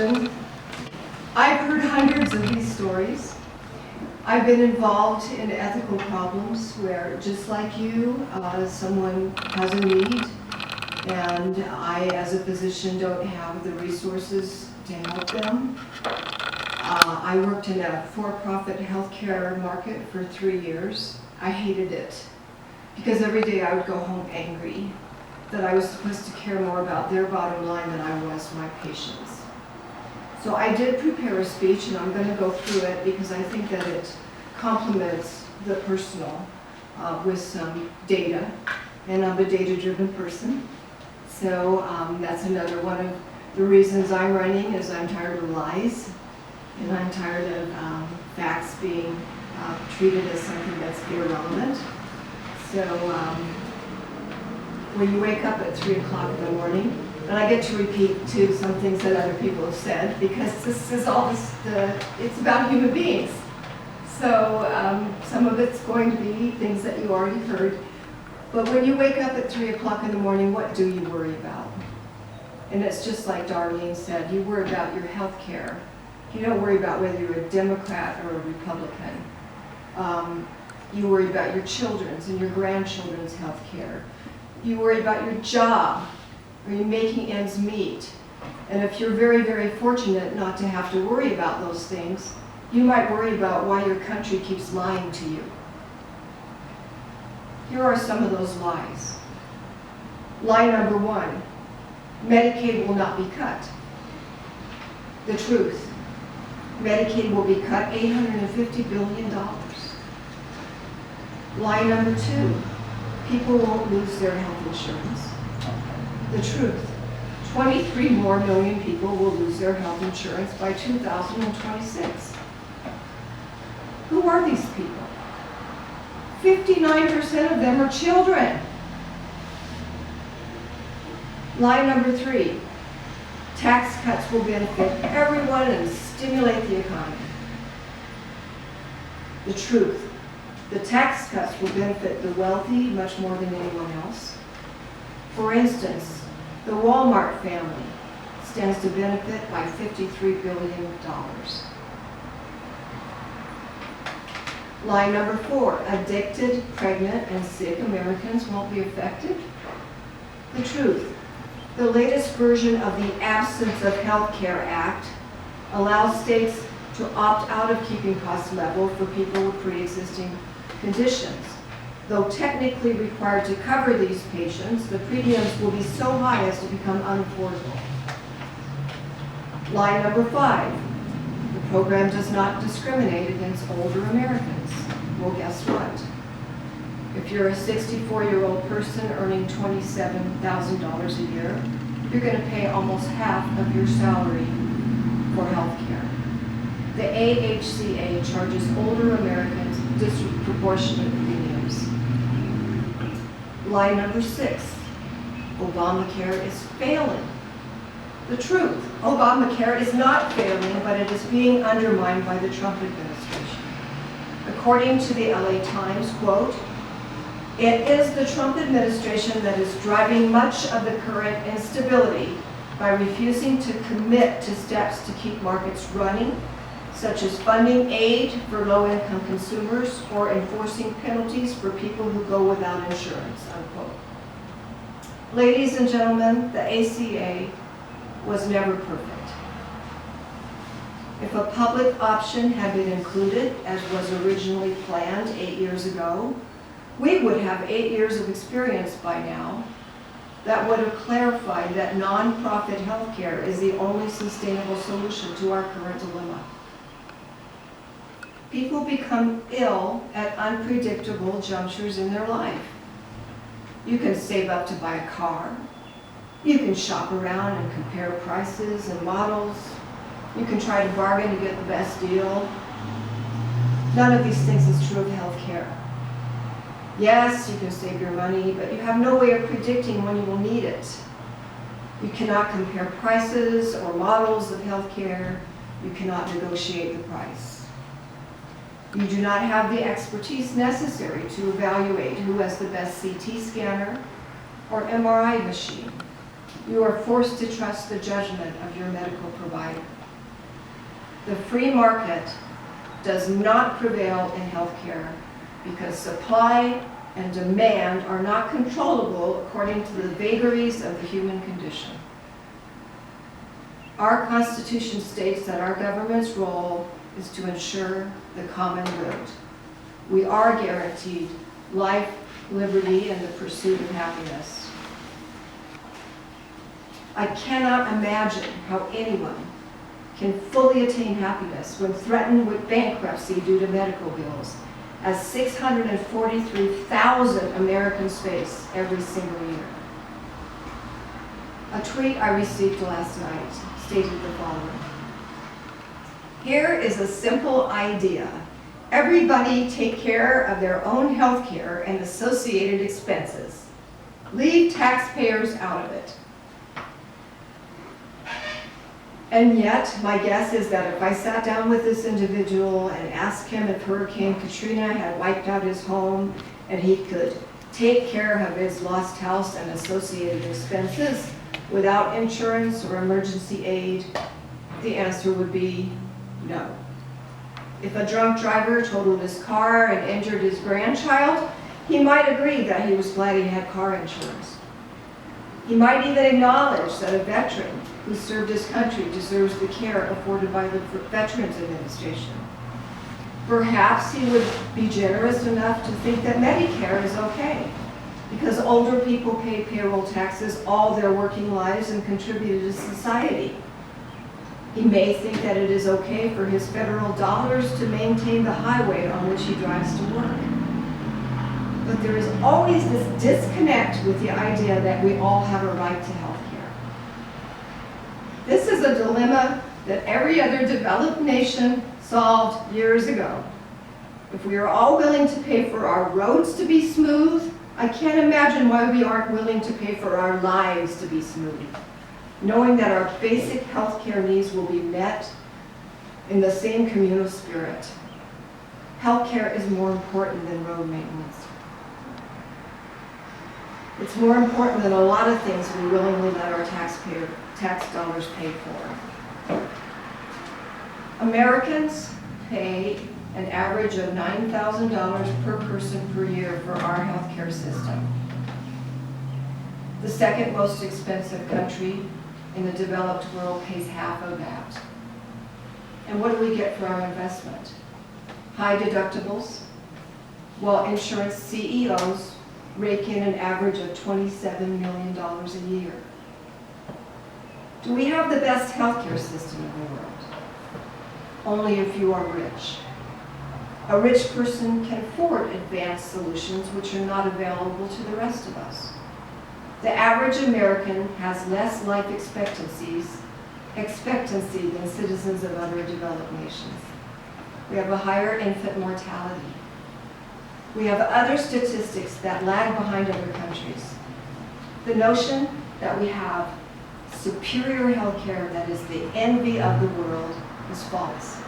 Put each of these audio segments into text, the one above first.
question. I've heard hundreds of these stories. I've been involved in ethical problems where, just like you, someone has a need, and I, as a physician, don't have the resources to help them. I worked in a for-profit healthcare market for 3 years. I hated it because every day I would go home angry that I was supposed to care more about their bottom line than I was my patients. So I did prepare a speech, and I'm going to go through it because I think that it complements the personal with some data, and I'm a data-driven person. So that's another one of the reasons I'm running, is I'm tired of lies, and I'm tired of facts being treated as something that's irrelevant. So when you wake up at 3 o'clock in the morning, and I get to repeat too some things that other people have said, because this is all this, it's about human beings. So some of it's going to be things that you already heard. But when you wake up at 3 o'clock in the morning, what do you worry about? And it's just like Darlene said, you worry about your health care. You don't worry about whether you're a Democrat or a Republican. You worry about your children's and your grandchildren's health care. You worry about your job. Are you making ends meet? And if you're very, very fortunate not to have to worry about those things, you might worry about why your country keeps lying to you. Here are some of those lies. Lie number 1, Medicaid will not be cut. The truth, Medicaid will be cut $850 billion. Lie number 2, people won't lose their health insurance. The truth, 23 more million people will lose their health insurance by 2026. Who are these people? 59% of them are children. Lie number 3, tax cuts will benefit everyone and stimulate the economy. The truth, the tax cuts will benefit the wealthy much more than anyone else. For instance, the Walmart family stands to benefit by $53 billion. Lie number 4, addicted, pregnant, and sick Americans won't be affected. The truth, the latest version of the Absence of Health Care Act allows states to opt out of keeping costs level for people with pre-existing conditions. Though technically required to cover these patients, the premiums will be so high as to become unaffordable. Lie number 5, the program does not discriminate against older Americans. Well, guess what? If you're a 64-year-old person earning $27,000 a year, you're going to pay almost half of your salary for health care. The AHCA charges older Americans disproportionate premiums. Lie number 6, Obamacare is failing. The truth, Obamacare is not failing, but it is being undermined by the Trump administration. According to the LA Times, quote, "It is the Trump administration that is driving much of the current instability by refusing to commit to steps to keep markets running, such as funding aid for low-income consumers or enforcing penalties for people who go without insurance," unquote. Ladies and gentlemen, the ACA was never perfect. If a public option had been included, as was originally planned 8 years ago, we would have 8 years of experience by now that would have clarified that nonprofit healthcare is the only sustainable solution to our current dilemma. People become ill at unpredictable junctures in their life. You can save up to buy a car. You can shop around and compare prices and models. You can try to bargain to get the best deal. None of these things is true of healthcare. Yes, you can save your money, but you have no way of predicting when you will need it. You cannot compare prices or models of healthcare. You cannot negotiate the price. You do not have the expertise necessary to evaluate who has the best CT scanner or MRI machine. You are forced to trust the judgment of your medical provider. The free market does not prevail in healthcare because supply and demand are not controllable according to the vagaries of the human condition. Our Constitution states that our government's role is to ensure the common good. We are guaranteed life, liberty, and the pursuit of happiness. I cannot imagine how anyone can fully attain happiness when threatened with bankruptcy due to medical bills, as 643,000 Americans face every single year. A tweet I received last night stated the following: "Here is a simple idea. Everybody take care of their own health care and associated expenses. Leave taxpayers out of it." And yet, my guess is that if I sat down with this individual and asked him if Hurricane Katrina had wiped out his home and he could take care of his lost house and associated expenses without insurance or emergency aid, the answer would be no. If a drunk driver totaled his car and injured his grandchild, he might agree that he was glad he had car insurance. He might even acknowledge that a veteran who served his country deserves the care afforded by the Veterans Administration. Perhaps he would be generous enough to think that Medicare is okay, because older people pay payroll taxes all their working lives and contributed to society. He may think that it is okay for his federal dollars to maintain the highway on which he drives to work. But there is always this disconnect with the idea that we all have a right to health care. This is a dilemma that every other developed nation solved years ago. If we are all willing to pay for our roads to be smooth, I can't imagine why we aren't willing to pay for our lives to be smooth, knowing that our basic health care needs will be met in the same communal spirit. Health care is more important than road maintenance. It's more important than a lot of things we willingly let our tax dollars pay for. Americans pay an average of $9,000 per person per year for our healthcare system. The second most expensive country in the developed world pays half of that. And what do we get for our investment? High deductibles, while insurance CEOs rake in an average of $27 million a year. Do we have the best healthcare system in the world? Only if you are rich. A rich person can afford advanced solutions which are not available to the rest of us. The average American has less life expectancy than citizens of other developed nations. We have a higher infant mortality. We have other statistics that lag behind other countries. The notion that we have superior health care that is the envy of the world is false.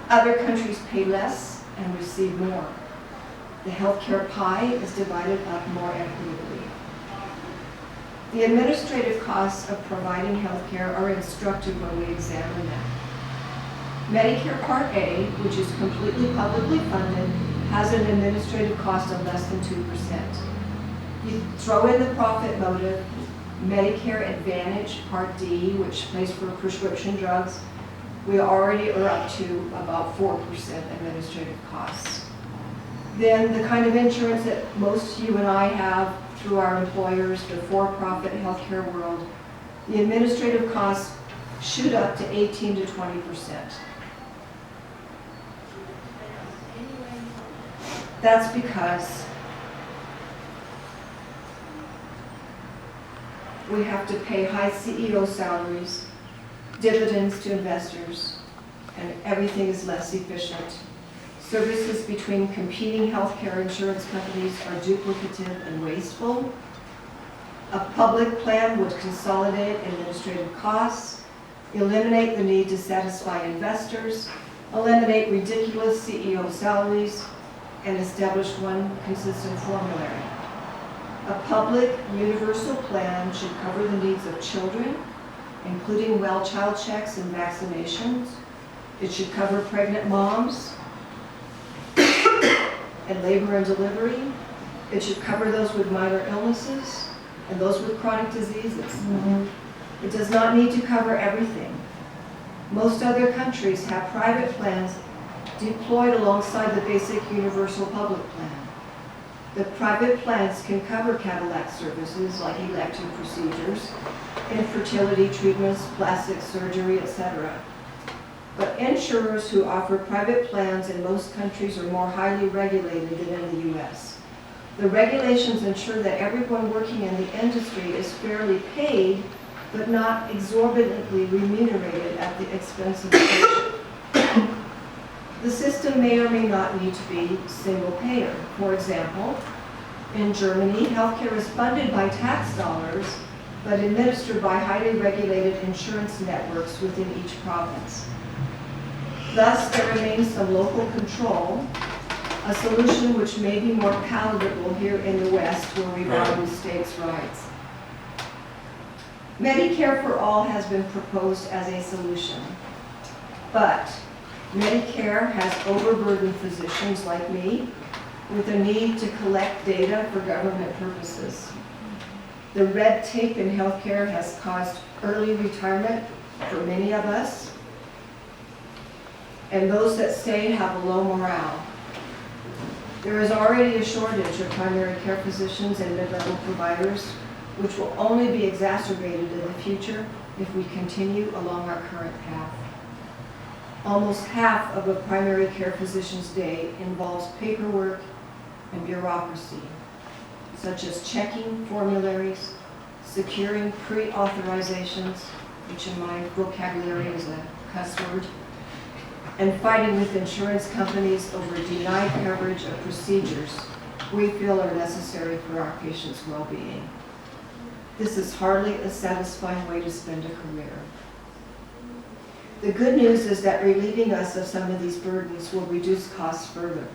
Other countries pay less and receive more. The healthcare pie is divided up more equitably. The administrative costs of providing healthcare are instructive when we examine them. Medicare Part A, which is completely publicly funded, has an administrative cost of less than 2%. You throw in the profit motive, Medicare Advantage Part D, which pays for prescription drugs, we already are up to about 4% administrative costs. Then the kind of insurance that most you and I have through our employers, the for-profit healthcare world, the administrative costs shoot up to 18 to 20%. That's because we have to pay high CEO salaries, dividends to investors, and everything is less efficient. Services between competing healthcare insurance companies are duplicative and wasteful. A public plan would consolidate administrative costs, eliminate the need to satisfy investors, eliminate ridiculous CEO salaries, and establish one consistent formulary. A public universal plan should cover the needs of children, including well child checks and vaccinations, It should cover pregnant moms and labor and delivery. It should cover those with minor illnesses and those with chronic diseases. It does not need to cover everything. Most other countries have private plans deployed alongside the basic universal public plan. The private plans can cover Cadillac services like elective procedures, infertility treatments, plastic surgery, etc. But insurers who offer private plans in most countries are more highly regulated than in the U.S. The regulations ensure that everyone working in the industry is fairly paid, but not exorbitantly remunerated at the expense of the patient. The system may or may not need to be single payer. For example, in Germany, healthcare is funded by tax dollars, but administered by highly regulated insurance networks within each province. Thus, there remains some local control, a solution which may be more palatable here in the West, where we value states' rights. Medicare for All has been proposed as a solution, but Medicare has overburdened physicians like me with a need to collect data for government purposes. The red tape in healthcare has caused early retirement for many of us, and those that stay have a low morale. There is already a shortage of primary care physicians and mid-level providers, which will only be exacerbated in the future if we continue along our current path. Almost half of a primary care physician's day involves paperwork and bureaucracy, such as checking formularies, securing pre-authorizations, which in my vocabulary is a cuss word, and fighting with insurance companies over denied coverage of procedures we feel are necessary for our patients' well-being. This is hardly a satisfying way to spend a career. The good news is that relieving us of some of these burdens will reduce costs further.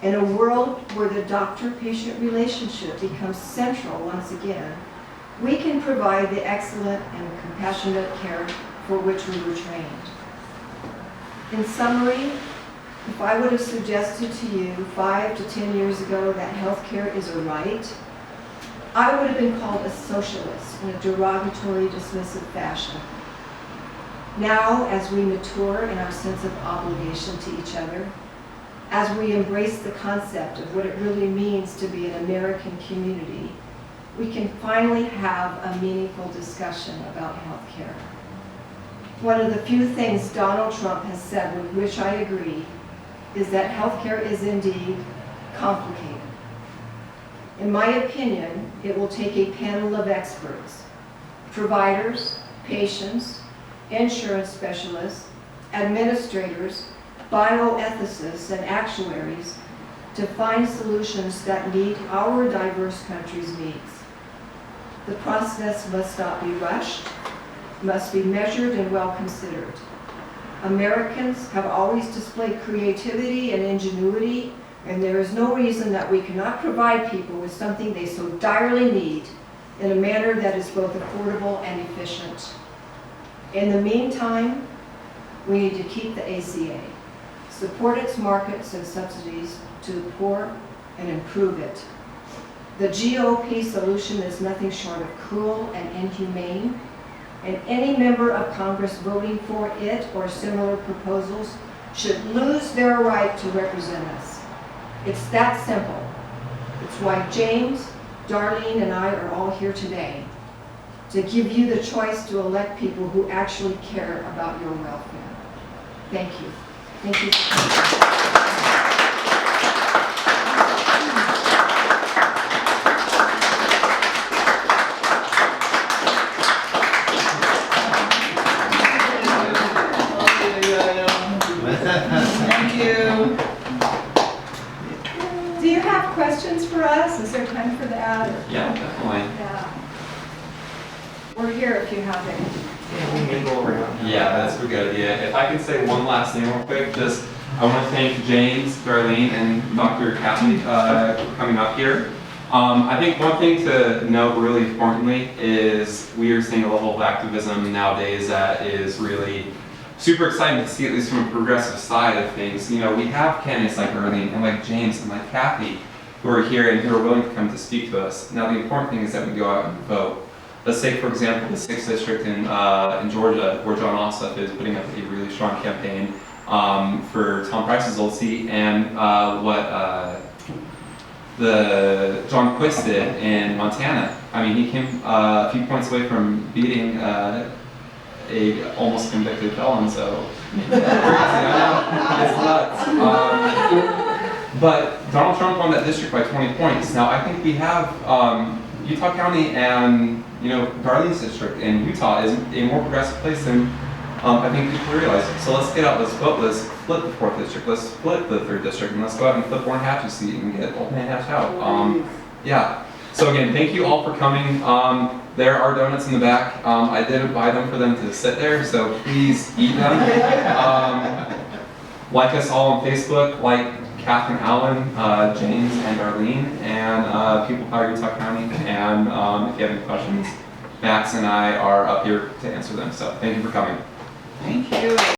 In a world where the doctor-patient relationship becomes central once again, we can provide the excellent and compassionate care for which we were trained. In summary, if I would have suggested to you 5 to 10 years ago that healthcare is a right, I would have been called a socialist in a derogatory, dismissive fashion. Now, as we mature in our sense of obligation to each other, as we embrace the concept of what it really means to be an American community, we can finally have a meaningful discussion about healthcare. One of the few things Donald Trump has said with which I agree is that healthcare is indeed complicated. In my opinion, it will take a panel of experts, providers, patients, insurance specialists, administrators, bioethicists, and actuaries to find solutions that meet our diverse country's needs. The process must not be rushed, must be measured and well considered. Americans have always displayed creativity and ingenuity, and there is no reason that we cannot provide people with something they so direly need in a manner that is both affordable and efficient. In the meantime, we need to keep the ACA, support its markets and subsidies to the poor, and improve it. The GOP solution is nothing short of cruel and inhumane, and any member of Congress voting for it or similar proposals should lose their right to represent us. It's that simple. It's why James, Darlene, and I are all here today, to give you the choice to elect people who actually care about your welfare. Thank you. Thank you. Do you have questions for us? Is there time for that? Yeah, definitely. Yeah. We're here if you have any. Yeah, we can go around. Yeah, that's a good idea. If I could say one last thing real quick, just I want to thank James, Darlene, and Dr. Kathy for coming up here. I think one thing to note really importantly is we are seeing a level of activism nowadays that is really super exciting to see, at least from a progressive side of things. You know, we have candidates like Earlene and like James and like Kathy who are here and who are willing to come to speak to us. Now, the important thing is that we go out and vote. Let's say, for example, the 6th district in Georgia, where John Ossoff is putting up a really strong campaign for Tom Price's old seat, and what the John Quist did in Montana. I mean, he came a few points away from beating a almost convicted felon, so crazy, I know, it's nuts. But Donald Trump won that district by 20 points. Now, I think we have Utah County and, you know, Darlene's district in Utah is a more progressive place than I think people realize. So let's get out, let's vote, let's flip the 4th district, let's flip the 3rd district, and let's go out and flip Warren Hatch's seat and get Old Man Hatch out. Yeah. So again, thank you all for coming. There are donuts in the back. I didn't buy them for them to sit there, so please eat them. Like us all on Facebook, like Catherine Allen, James, and Arlene, and People Power Utah County. And if you have any questions, Max and I are up here to answer them. So thank you for coming. Thank you.